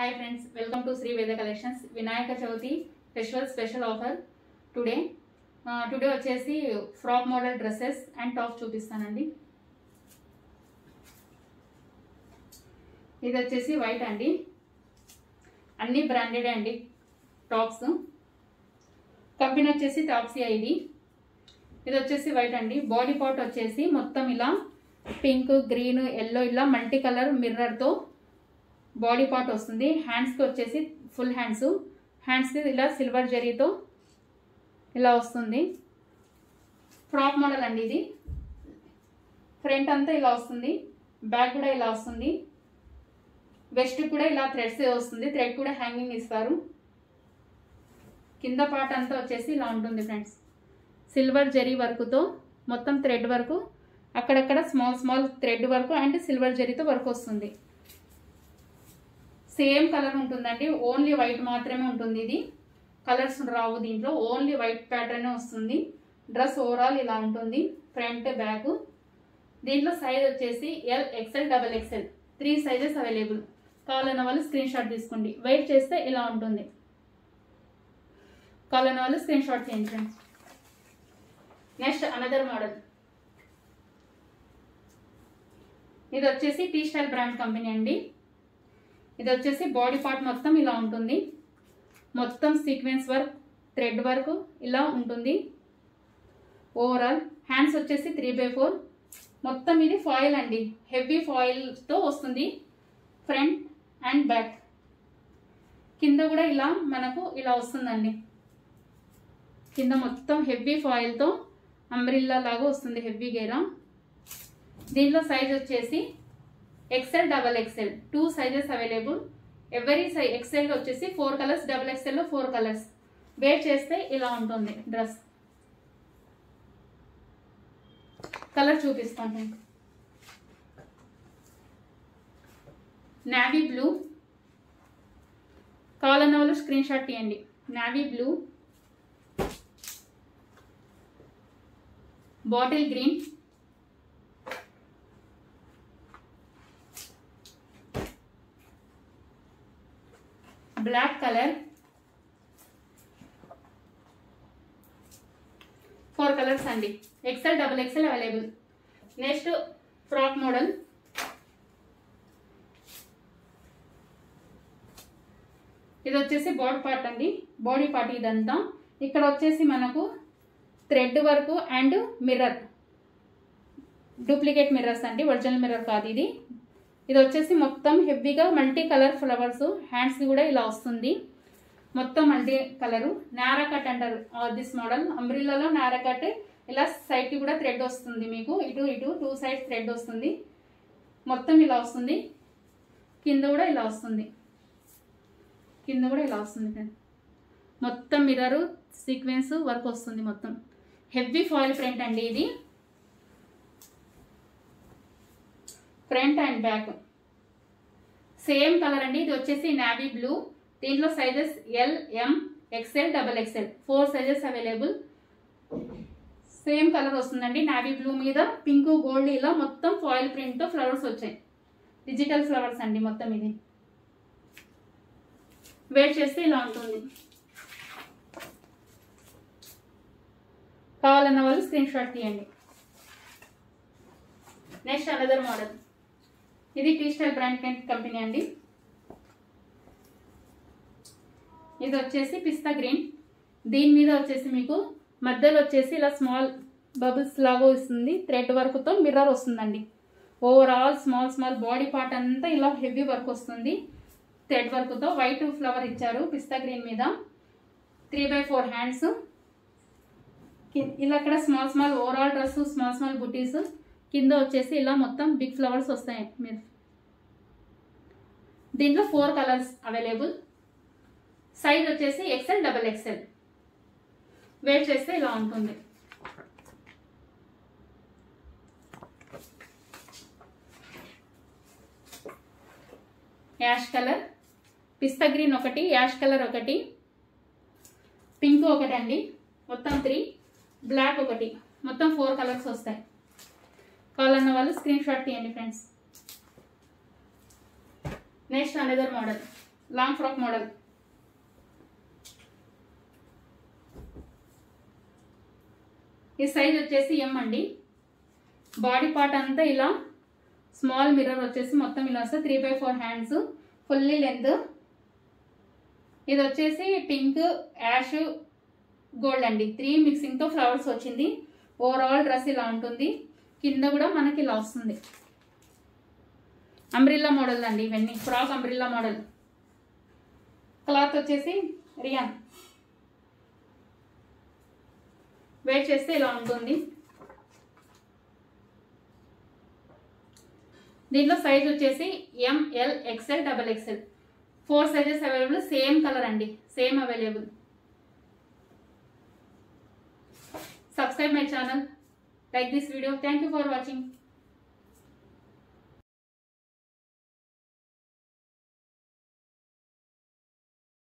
Hi friends, welcome to Sri Veda Collections. Vinayaka Chavati Festival Special Offer today. Today వచ్చేసి frock model dresses and top చూపిస్తానండి. ఇది వచ్చేసి white అండి, అన్ని branded అండి. టాప్స్ కంపెనీ వచ్చేసి టాప్సియా. ఇది వచ్చేసి వైట్ అండి. బాడీ పార్ట్ వచ్చేసి మొత్తం ఇలా పింక్, గ్రీన్, ఎల్లో ఇలా మల్టీ కలర్ మిర్రర్తో బాడీ పార్ట్ వస్తుంది. హ్యాండ్స్కి వచ్చేసి ఫుల్ హ్యాండ్స్కి ఇలా సిల్వర్ జరీతో ఇలా వస్తుంది. ఫ్రాక్ మోడల్ అండి. ఇది ఫ్రంట్ అంతా ఇలా వస్తుంది, బ్యాక్ కూడా ఇలా వస్తుంది, వెస్ట్ కూడా ఇలా థ్రెడ్స్ వస్తుంది. థ్రెడ్ కూడా హ్యాంగింగ్ ఇస్తారు. కింద పార్ట్ అంతా వచ్చేసి ఇలా ఉంటుంది ఫ్రెండ్స్. సిల్వర్ జరీ వర్క్తో మొత్తం థ్రెడ్ వర్క్, అక్కడక్కడ small thread work and silver జరీతో వర్క్ వస్తుంది. సేమ్ కలర్ ఉంటుందండి, ఓన్లీ వైట్ మాత్రమే ఉంటుంది. ఇది కలర్స్ రావు దీంట్లో, ఓన్లీ వైట్ ప్యాటర్న్ వస్తుంది. డ్రెస్ ఓవరాల్ ఇలా ఉంటుంది, ఫ్రంట్ బ్యాక్. దీంట్లో సైజ్ వచ్చేసి L, XL, double XL 3 sizes available. కావాలన్న వాళ్ళు స్క్రీన్ షాట్ తీసుకోండి. వెయిట్ చేస్తే ఇలా ఉంటుంది. కావాలన్న వాళ్ళు స్క్రీన్ షాట్ చేయండి ఫ్రెండ్స్. Next another model. ఇది వచ్చేసి టీ స్టైల్ బ్రాండ్ కంపెనీ అండి. ఇది వచ్చేసి బాడీ పార్ట్ మొత్తం ఇలా ఉంటుంది, మొత్తం సీక్వెన్స్ వర్క్, థ్రెడ్ వర్క్ ఇలా ఉంటుంది. ఓవరాల్ హ్యాండ్స్ వచ్చేసి 3/4. మొత్తం ఇది ఫాయిల్ అండి, హెవీ ఫాయిల్తో వస్తుంది ఫ్రంట్ అండ్ బ్యాక్. కింద కూడా ఇలా మనకు ఇలా వస్తుందండి. కింద మొత్తం హెవీ ఫాయిల్తో అంబ్రిల్లా లాగా వస్తుంది, హెవీ గేరా. దీనిలో సైజ్ వచ్చేసి XL, double XL 2 sizes available. Every size XL వచ్చేసి 4 కలర్స్, డబల్ ఎక్స్ఎల్లో 4 కలర్స్. వేర్ చేస్తే ఇలా ఉంటుంది డ్రెస్. కలర్ చూపిస్తాను. Navy blue. కావాలన్న వాళ్ళు స్క్రీన్ షాట్ తీయండి. Navy blue, bottle green, black colour, 4 colours అండి. XL, double XL available. Next frock model. ఇది వచ్చేసి బాడీ పార్ట్ అండి, బాడీ పార్ట్ ఇదంతా. ఇక్కడ వచ్చేసి మనకు thread work and mirror, duplicate mirrors అండి, ఒరిజినల్ మిర్రర్ కాదు ఇది. ఇది వచ్చేసి మొత్తం హెవీగా మల్టీ కలర్ ఫ్లవర్స్. హ్యాండ్స్ కూడా ఇలా వస్తుంది, మొత్తం మల్టీ కలరు. నారా కట్ అంటారు దిస్ మోడల్. అంబ్రిల్లాలో నారా కట్. ఇలా సైడ్కి కూడా థ్రెడ్ వస్తుంది మీకు, ఇటు 2 సైడ్స్ థ్రెడ్ వస్తుంది. మొత్తం ఇలా వస్తుంది. కింద కూడా ఇలా వస్తుంది, ఫ్రెండ్. మొత్తం మిర్రరు సీక్వెన్స్ వర్క్ వస్తుంది. మొత్తం హెవీ ఫాయిల్ ప్రింట్ అండి ఇది. Front and back same colour అండి. ఇది వచ్చేసి నావీ బ్లూ. దీంట్లో sizes L, M, XL, double XL 4 sizes available. Same colour వస్తుందండి. నావీ బ్లూ మీద పింక్, గోల్డ్ ఇలా మొత్తం ఫాయిల్ ప్రింట్తో ఫ్లవర్స్ వచ్చాయి. డిజిటల్ ఫ్లవర్స్ అండి మొత్తం. ఇది వేర్ చేస్తే ఇలా ఉంటుంది. కావాలన్న వాళ్ళు స్క్రీన్ షాట్ తీయండి. Next another model. ఇది టీ స్టైల్ బ్రాండ్ కంపెనీ అండి. ఇది వచ్చేసి పిస్తా గ్రీన్. దీని మీద వచ్చేసి మీకు మధ్యలో వచ్చేసి ఇలా స్మాల్ బబుల్స్ లాగా వస్తుంది. థ్రెడ్ వర్క్తో మిర్రర్ వస్తుందండి. ఓవరాల్ స్మాల్ బాడీ పార్ట్ అంతా ఇలా హెవీ వర్క్ వస్తుంది. థ్రెడ్ వర్క్తో వైట్ ఫ్లవర్ ఇచ్చారు పిస్తా గ్రీన్ మీద. 3/4 హ్యాండ్స్. ఇలా అక్కడ స్మాల్ ఓవరాల్ డ్రెస్, స్మాల్ బుటీస్. కింద వచ్చేసి ఇలా మొత్తం బిగ్ ఫ్లవర్స్ వస్తాయి. మీరు దీంట్లో 4 కలర్స్ అవైలబుల్. సైజ్ వచ్చేసి ఎక్స్ఎల్, డబల్ ఎక్స్ఎల్. వేర్ చేస్తే ఇలా ఉంటుంది. యాష్ కలర్, పిస్తా గ్రీన్ ఒకటి, యాష్ కలర్ ఒకటి, పింక్ ఒకటి అండి. మొత్తం 3. బ్లాక్ ఒకటి. మొత్తం 4 కలర్స్ వస్తాయి. కావాలన్న వాళ్ళు స్క్రీన్ షాట్ తీయండి friends. Next another model. Long frock model. ఈ సైజ్ వచ్చేసి ఎం అండి. బాడీ పార్ట్ అంతా ఇలా స్మాల్ మిర్రర్ వచ్చేసి మొత్తం ఇలా వస్తుంది. 3/4 హ్యాండ్స్, ఫుల్లీ లెంత్. ఇది వచ్చేసి పింక్, యాష్, గోల్డ్ అండి. 3 మిక్సింగ్తో ఫ్లవర్స్ వచ్చింది. ఓవరాల్ డ్రెస్ ఇలా ఉంటుంది. కింద కూడా మనకి ఇలా వస్తుంది. అంబ్రిల్లా మోడల్ అండి ఇవన్నీ. Frock umbrella model. క్లాత్ వచ్చేసి రియాన్. వేర్ చేస్తే ఇలా ఉంటుంది. దీంట్లో సైజ్ వచ్చేసి M L, XL, XXL 4 sizes available. Same colour అండి, same available. Subscribe my channel, like this video. Thank you for watching.